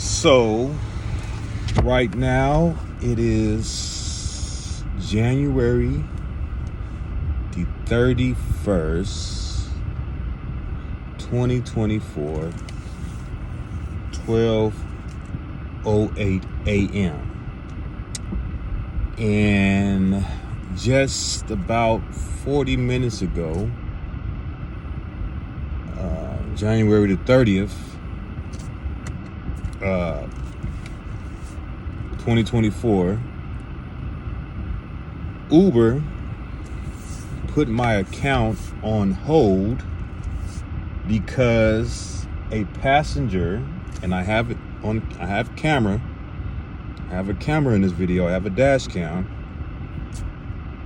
So, right now, it is January the 31st, 2024, 12:08 a.m. And just about 40 minutes ago, January the 30th, 2024, Uber put my account on hold because a passenger, and I have a camera in this video. I have a dash cam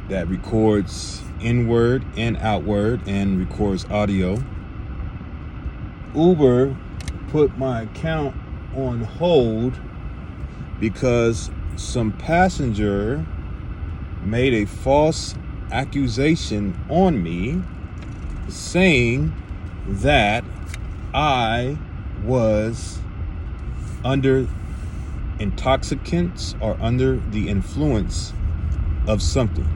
that records inward and outward and records audio. Uber put my account on hold because some passenger made a false accusation on me saying that I was under intoxicants or under the influence of something.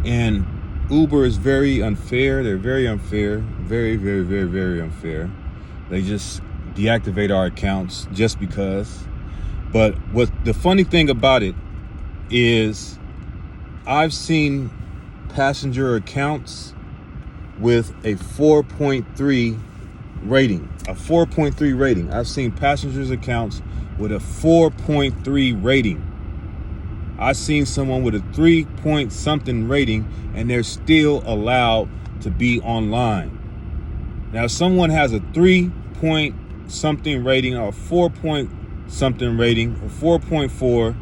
And Uber is very unfair. They're very unfair. Very, very, very, very unfair. They just deactivate our accounts just because. But what the funny thing about it is I've seen passenger accounts with a 4.3 rating. A 4.3 rating. I've seen passengers accounts with a 4.3 rating. I've seen someone with a 3 point something rating and they're still allowed to be online. Now, if someone has a 3 point something rating or a 4 point something rating or 4.4,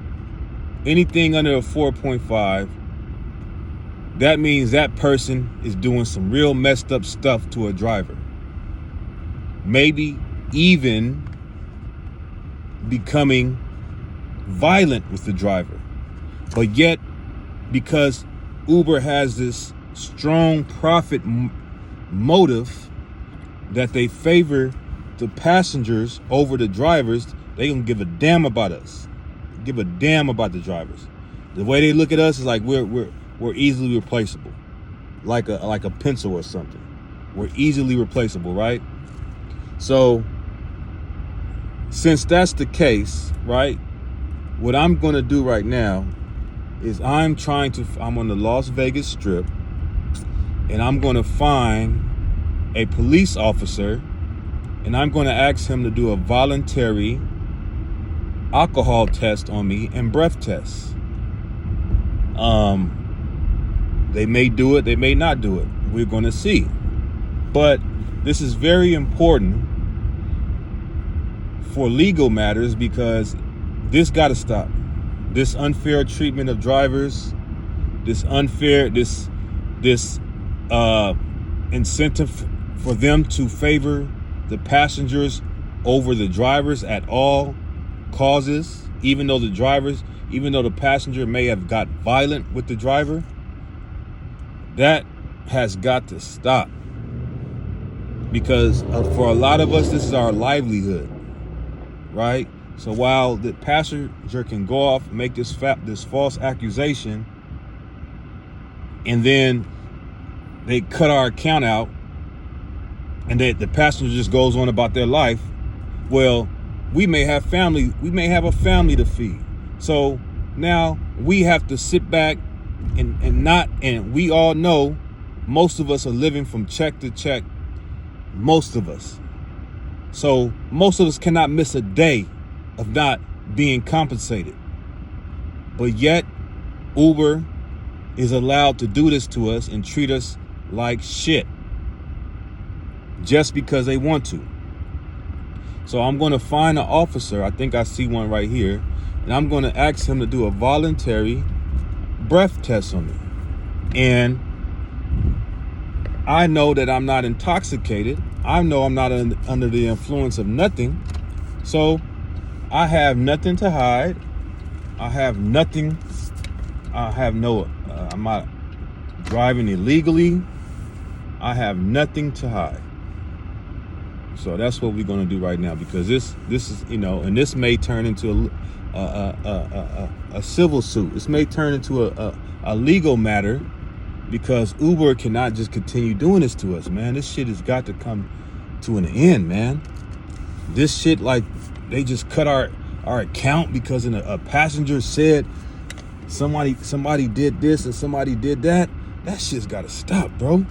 anything under a 4.5, that means that person is doing some real messed up stuff to a driver. Maybe even becoming violent with the driver. But yet, because Uber has this strong profit motive that they favor the passengers over the drivers, they don't give a damn about us. Give a damn about the drivers. The way they look at us is like we're easily replaceable, like a pencil or something. We're easily replaceable, right? So, since that's the case, right, what I'm going to do right now is I'm on the Las Vegas Strip, and I'm going to find a police officer, and I'm going to ask him to do a voluntary alcohol test on me and breath test. They may do it, they may not do it. We're going to see. But this is very important for legal matters because this got to stop. This unfair treatment of drivers, this incentive for them to favor the passengers over the drivers at all causes, even though the passenger may have got violent with the driver, that has got to stop. Because for a lot of us, this is our livelihood, right? So while the passenger can go off and make this false accusation, and then they cut our account out, and the passenger just goes on about their life, well, we may have a family to feed. So now we have to sit back and we all know most of us are living from check to check. Most of us. So most of us cannot miss a day of not being compensated. But yet Uber is allowed to do this to us and treat us like shit just because they want to. So I'm going to find an officer. I think I see one right here. And I'm going to ask him to do a voluntary breath test on me. And I know that I'm not intoxicated. I know I'm not under the influence of nothing. So I have nothing to hide. I'm not driving illegally. I have nothing to hide. So that's what we're going to do right now, because this is, you know, and this may turn into a civil suit. This may turn into a legal matter, because Uber cannot just continue doing this to us, man. This shit has got to come to an end, man. This shit, like, they just cut our account because a passenger said somebody did this and somebody did that. That shit's got to stop, bro.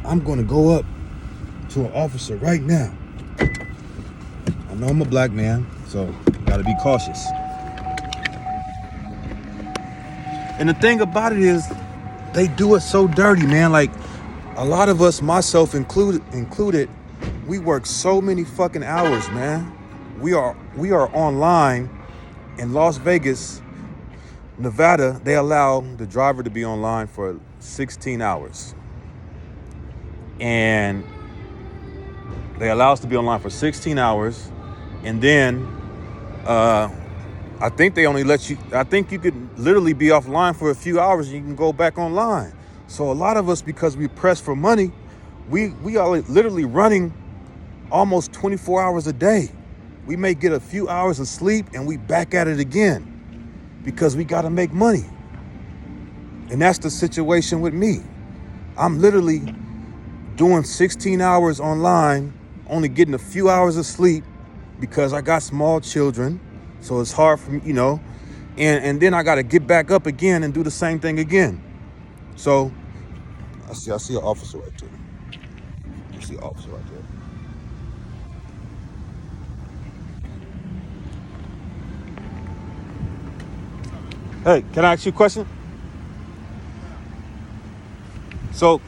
I'm going to go up to an officer right now. I know I'm a black man, so got to be cautious. And the thing about it is, they do it so dirty, man. Like, a lot of us, myself included, we work so many fucking hours, man. We are online in Las Vegas, Nevada. They allow the driver to be online for 16 hours. And they allow us to be online for 16 hours. And then I think they only let you, I think you could literally be offline for a few hours and you can go back online. So a lot of us, because we press for money, we are literally running almost 24 hours a day. We may get a few hours of sleep and we back at it again because we got to make money. And that's the situation with me. I'm literally doing 16 hours online, only getting a few hours of sleep because I got small children. So it's hard for me, you know, and then I got to get back up again and do the same thing again. So I see an officer right there. I see an officer right there. Hey, can I ask you a question? So,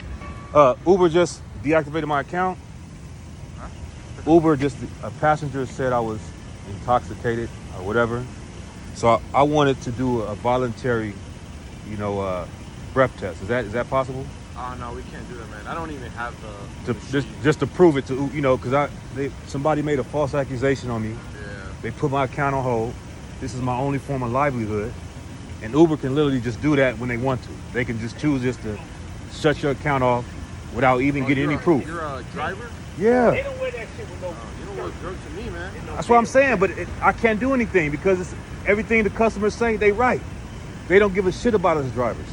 Uber just deactivated my account. Uber a passenger said I was intoxicated or whatever. So I wanted to do a voluntary, you know, breath test. Is that possible? Oh no, we can't do that, man. I don't even have just to prove it to, you know, because somebody made a false accusation on me. Yeah. They put my account on hold. This is my only form of livelihood. And Uber can literally just do that when they want to. They can just choose just to shut your account off without even getting any proof. You're a driver? Yeah. They don't wear that shit with no. You don't look drunk to me, man. That's what I'm saying, but I can't do anything because it's everything the customers say, they right. They don't give a shit about us drivers.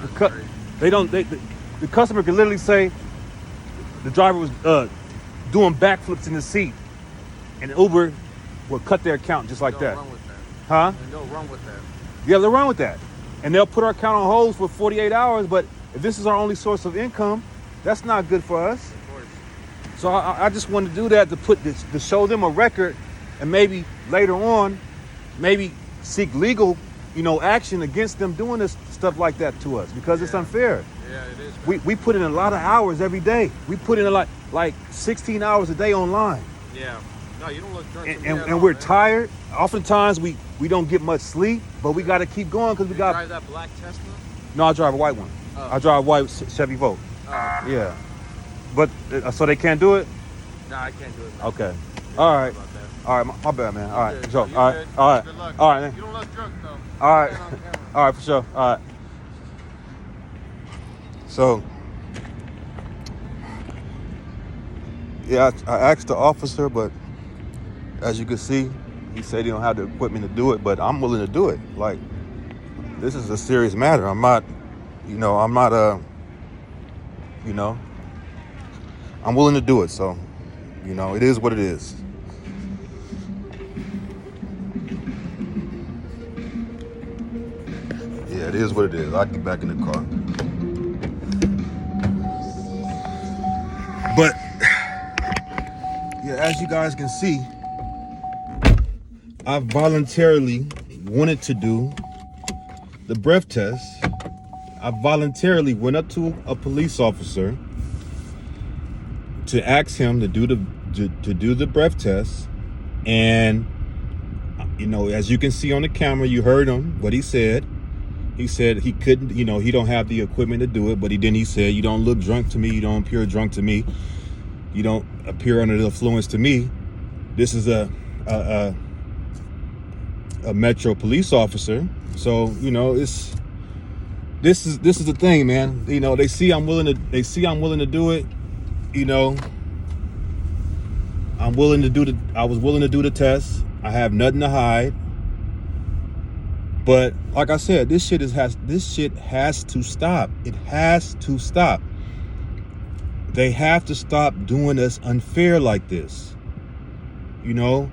The customer can literally say the driver was doing backflips in the seat, and Uber will cut their account just like that. Run with that. Huh? And they'll run with that. Yeah, they'll run with that. And they'll put our account on hold for 48 hours, but if this is our only source of income, that's not good for us. Of course. So I just wanted to do that to show them a record, and maybe later on, maybe seek legal, you know, action against them doing this stuff like that to us, because it's unfair. Yeah, it is. We put in a lot of hours every day. We put in like 16 hours a day online. Yeah. No, you don't look drunk to me And at all, we're man. tired. Oftentimes we don't get much sleep, but we got to keep going because we got. Drive that black Tesla? No, I drive a white one. Oh. I drive a white Chevy Volt. Oh. Yeah, but so they can't do it. No, I can't do it, man. Okay. Yeah, All sorry right. about that. All right. My bad, man. All right. Good. Joe. You're All right. good. All right. Good luck. All right. You don't look drunk, though. All right. Stand on camera. All right, for sure. All right. So, yeah, I asked the officer, but as you can see, he said he don't have the equipment to do it, but I'm willing to do it. Like, this is a serious matter. I'm not, I'm willing to do it. So, you know, it is what it is. Yeah, it is what it is. I'll get back in the car. But, yeah, as you guys can see, I voluntarily wanted to do the breath test. I voluntarily went up to a police officer to ask him to do the breath test. And, you know, as you can see on the camera, you heard him, what he said. He said he couldn't, you know, he don't have the equipment to do it, but he said, you don't look drunk to me, you don't appear drunk to me, you don't appear under the influence to me. This is a Metro police officer. So, you know, this is the thing, man. You know, they see I'm willing to do it, you know, I was willing to do the test. I have nothing to hide. But like I said, this shit has to stop. It has to stop. They have to stop doing us unfair like this. You know,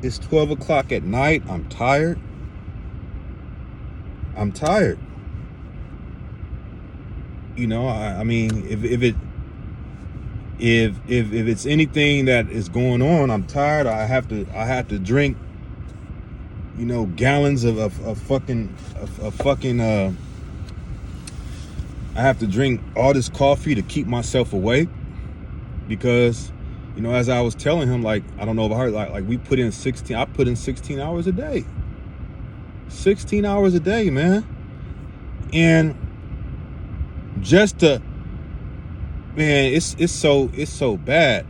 it's 12 o'clock at night. I'm tired. You know, I mean, if it's anything that is going on, I'm tired. I have to drink, you know, gallons of fucking I have to drink all this coffee to keep myself awake, because, you know, as I was telling him, like, I don't know if I heard, like I put in 16 hours a day. 16 hours a day, man. And just to, man, it's so bad.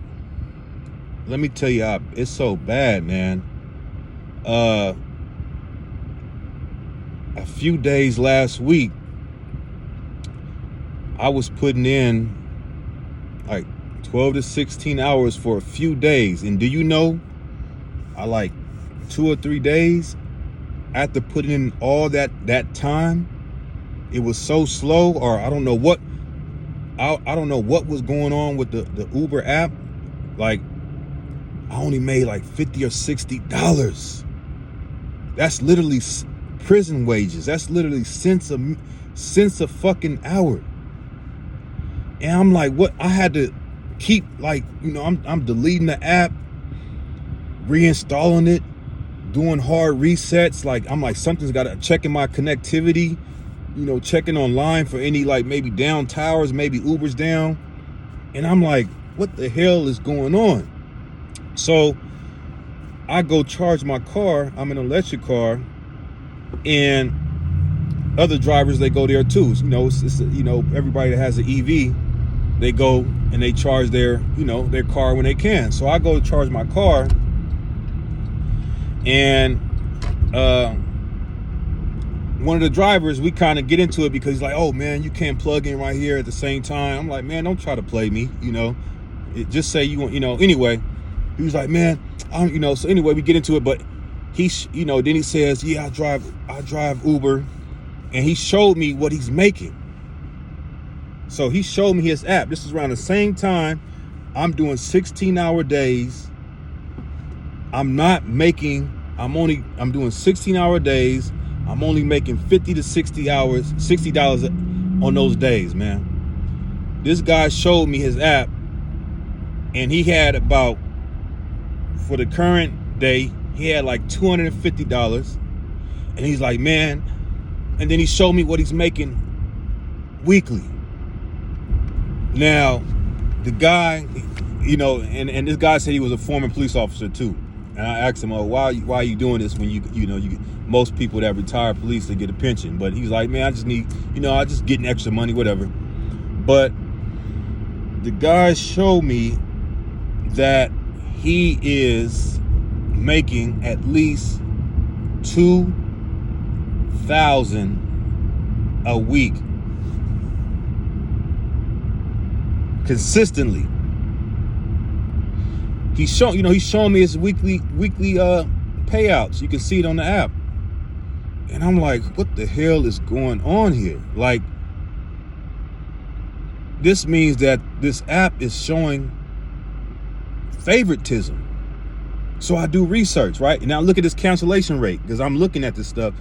Let me tell you, it's so bad, man. A few days last week, I was putting in like 12 to 16 hours for a few days. And do you know, I like 2 or 3 days after putting in all that time, it was so slow, or I don't know what was going on with the Uber app. Like, I only made like $50 or $60. That's literally prison wages. That's literally cents a fucking hour. And I'm like, what? I had to keep, like, you know, I'm deleting the app, reinstalling it, doing hard resets. Like, I'm like, something's got to, checking my connectivity, you know, checking online for any, like, maybe down towers, maybe Uber's down. And I'm like, what the hell is going on? So I go charge my car. I'm in an electric car, and other drivers, they go there too. You know, it's you know, everybody that has an EV, they go and they charge their, you know, their car when they can. So I go to charge my car, and one of the drivers, we kind of get into it because he's like, oh man, you can't plug in right here at the same time. I'm like, man, don't try to play me, you know. Just say you want, you know. Anyway, he was like, man, you know. So anyway, we get into it, but he, you know, then he says, yeah, I drive Uber, and he showed me what he's making. So he showed me his app. This is around the same time I'm doing 16-hour days. I'm doing 16-hour days. I'm only making 50 to 60 hours, $60 on those days, man. This guy showed me his app, and he had about, for the current day, he had like $250. And he's like, man, and then he showed me what he's making weekly. Now, the guy, you know, and this guy said he was a former police officer too. And I asked him, oh, why are you doing this when you know, most people that retire police, they get a pension. But he's like, man, I just need, you know, I just getting extra money, whatever. But the guy showed me that he is making at least $2,000 a week consistently. He's showing me his weekly payouts. You can see it on the app. And I'm like, what the hell is going on here? Like, this means that this app is showing favoritism. So I do research, right? And now look at this cancellation rate, because I'm looking at this stuff.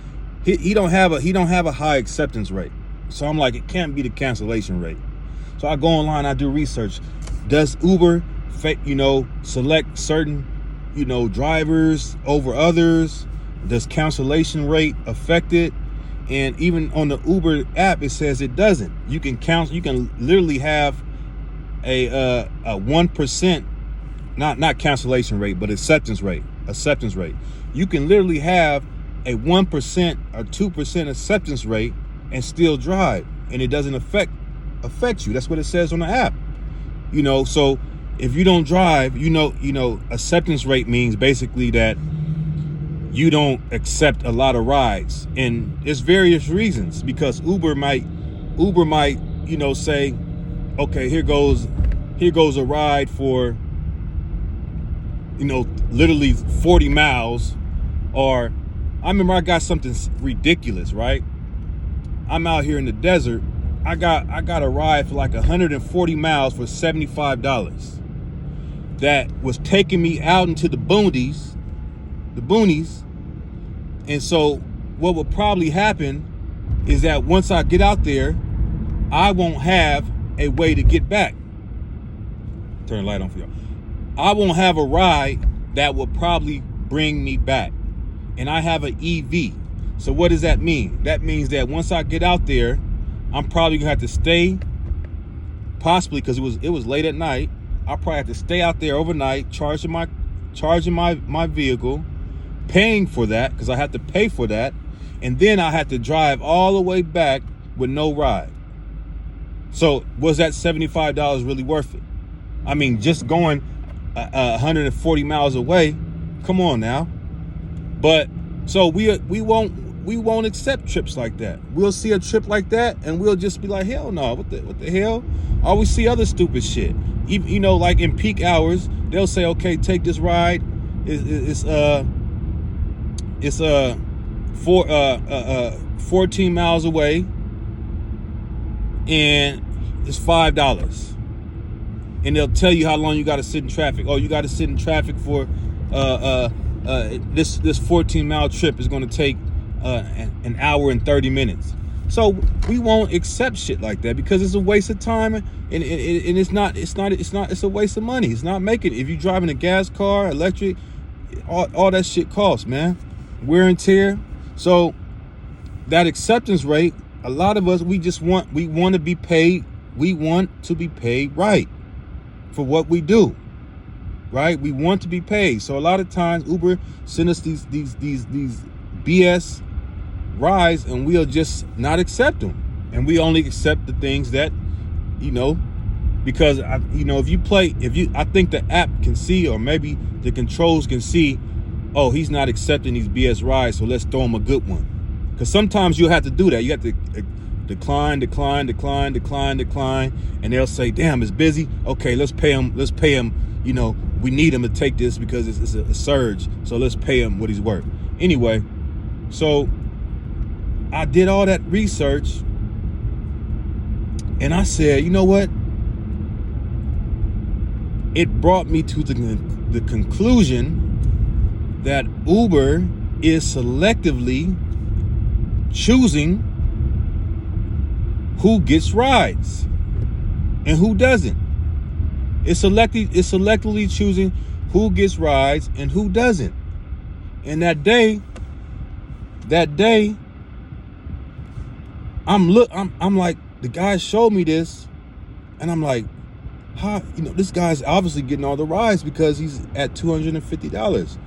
He don't have a high acceptance rate. So I'm like, it can't be the cancellation rate. So I go online, I do research. Does Uber, you know, select certain, you know, drivers over others? Does cancellation rate affect it? And even on the Uber app, it says it doesn't. You can literally have a 1%, not cancellation rate, but acceptance rate. You can literally have a 1% or 2% acceptance rate and still drive, and it doesn't affect you. That's what it says on the app. You know, so if you don't drive, you know, acceptance rate means basically that you don't accept a lot of rides, and it's various reasons, because Uber might, you know, say, okay, here goes a ride for literally 40 miles. Or I remember I got something ridiculous, right? I'm out here in the desert. I got a ride for like 140 miles for $75. That was taking me out into the boonies. And so what will probably happen is that once I get out there, I won't have a way to get back. Turn the light on for y'all. I won't have a ride that will probably bring me back. And I have an EV. So what does that mean? That means that once I get out there, I'm probably gonna have to stay, possibly because it was late at night. I'll probably have to stay out there overnight, charging my vehicle, paying for that because I have to pay for that, and then I have to drive all the way back with no ride. So was that $75 really worth it? I mean, just going 140 miles away, come on now. But so we won't accept trips like that. We'll see a trip like that and we'll just be like, hell no, what the hell? Or we see other stupid shit. Even, like in peak hours, they'll say, okay, take this ride. It's 14 miles away and it's $5. And they'll tell you how long you got to sit in traffic. Oh, you got to sit in traffic for this 14-mile trip is going to take an hour and 30 minutes. So we won't accept shit like that because it's a waste of time and it's a waste of money. It's not making it. If you're driving a gas car, electric, all that shit costs, man. Wear and tear. So that acceptance rate, a lot of us, we want to be paid. We want to be paid right for what we do. Right? We want to be paid. So a lot of times Uber send us these BS rides and we'll just not accept them. And we only accept the things that, because I think the app can see, or maybe the controls can see, oh, he's not accepting these BS rides, so let's throw him a good one. Because sometimes you'll have to do that. You have to decline, and they'll say, damn, it's busy. Okay, let's pay him. We need him to take this because it's a surge. So let's pay him what he's worth. Anyway, so I did all that research and I said, you know what? It brought me to the conclusion that Uber is selectively choosing who gets rides and who doesn't. It's selectively choosing who gets rides and who doesn't. And that day, I'm like, the guy showed me this, and I'm like, how, this guy's obviously getting all the rides because he's at $250.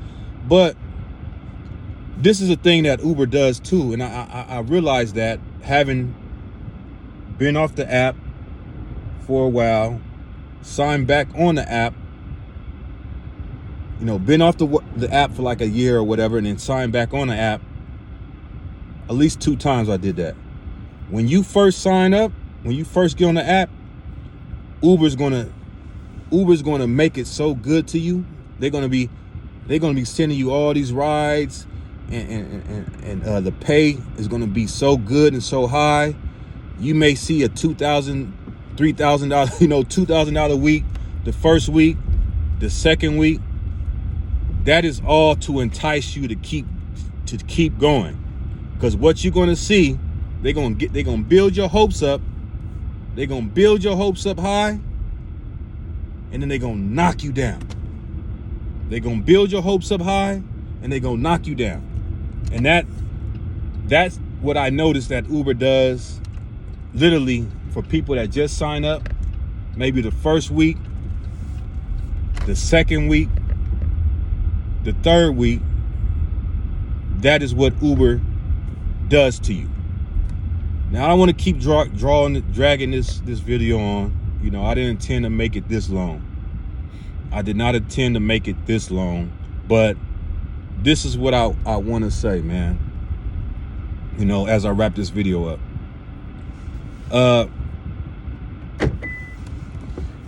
But this is a thing that Uber does too, and I realized that, having been off the app for a while, signed back on the app, been off the app for like a year or whatever, and then signed back on the app. At least 2 times I did that. When you first sign up, when you first get on the app, Uber's gonna make it so good to you. They're gonna be sending you all these rides, and the pay is gonna be so good and so high. You may see a $2,000, $3,000, $2,000 week, the first week, the second week. That is all to entice you to keep going. Because what you're gonna see, they're gonna build your hopes up. They're gonna build your hopes up high, and then they're gonna knock you down. They're gonna build your hopes up high, and they're gonna knock you down. And that's what I noticed that Uber does, literally, for people that just sign up, maybe the first week, the second week, the third week. That is what Uber does to you. Now, I don't want to keep dragging this video on. I didn't intend to make it this long. I did not intend to make it this long, but this is what I want to say, man. As I wrap this video up.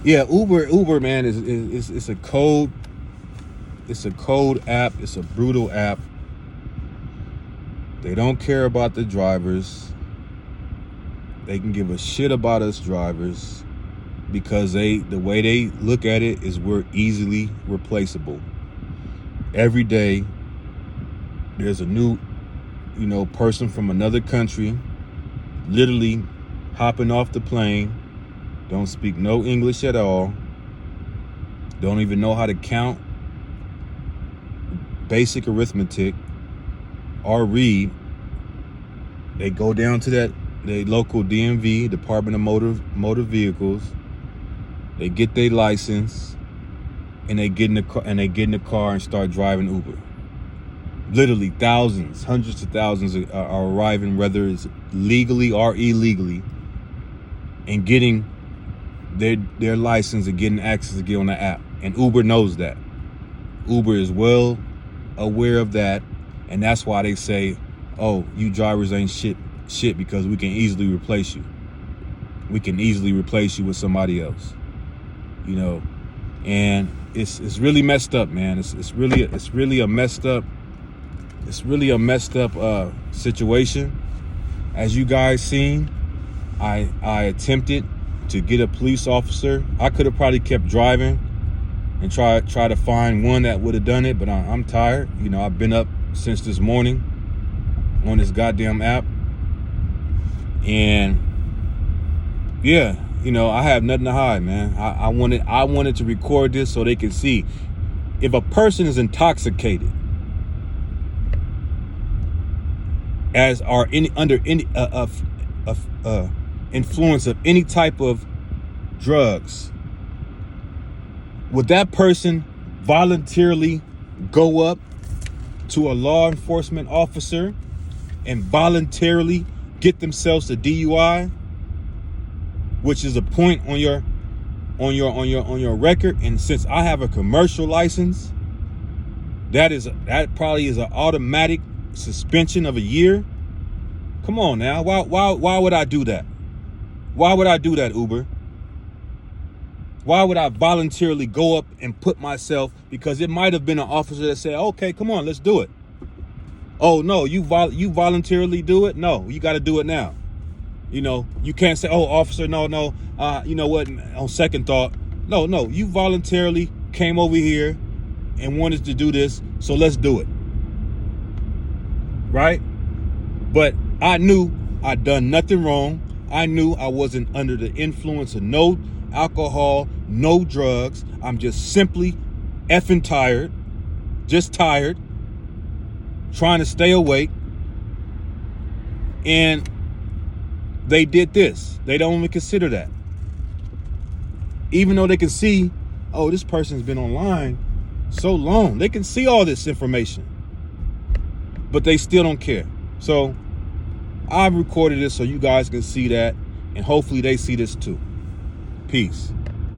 Yeah, Uber, man, is a code. It's a cold app. It's a brutal app. They don't care about the drivers. They can give a shit about us drivers because the way they look at it is we're easily replaceable. Every day there's a new, person from another country literally hopping off the plane, don't speak no English at all, don't even know how to count basic arithmetic or read. They go down to the local DMV, Department of Motor Vehicles. They get their license, and they get in the car and start driving Uber. Literally thousands, hundreds of thousands are arriving, whether it's legally or illegally, and getting their license and getting access to get on the app. And Uber knows that. Uber is well aware of that, and that's why they say, "Oh, you drivers ain't shit because we can easily replace you. We can easily replace you with somebody else." And it's really messed up, man. It's really a messed up situation. As you guys seen, I attempted to get a police officer. I could have probably kept driving and try to find one that would have done it, but I'm tired. I've been up since this morning on this goddamn app, and yeah, I have nothing to hide, man. I wanted to record this so they can see if a person is intoxicated under any influence of any type of drugs, would that person voluntarily go up to a law enforcement officer and voluntarily get themselves a DUI, which is a point on your record? And since I have a commercial license, that probably is an automatic suspension of a year. Come on now, why would I do that? Why would I do that, Uber? Why would I voluntarily go up and put myself, because it might have been an officer that said, "Okay, come on, let's do it." Oh no, you voluntarily do it? No, you got to do it now. You can't say, "Oh, officer, no, you know what, on second thought." No, you voluntarily came over here and wanted to do this, so let's do it. Right? But I knew I'd done nothing wrong. I knew I wasn't under the influence of no alcohol, no drugs. I'm just simply effing tired, just tired, trying to stay awake. And they did this. They don't even consider that. Even though they can see, oh, this person's been online so long. They can see all this information, but they still don't care. So I've recorded this so you guys can see that, and hopefully they see this too. Peace.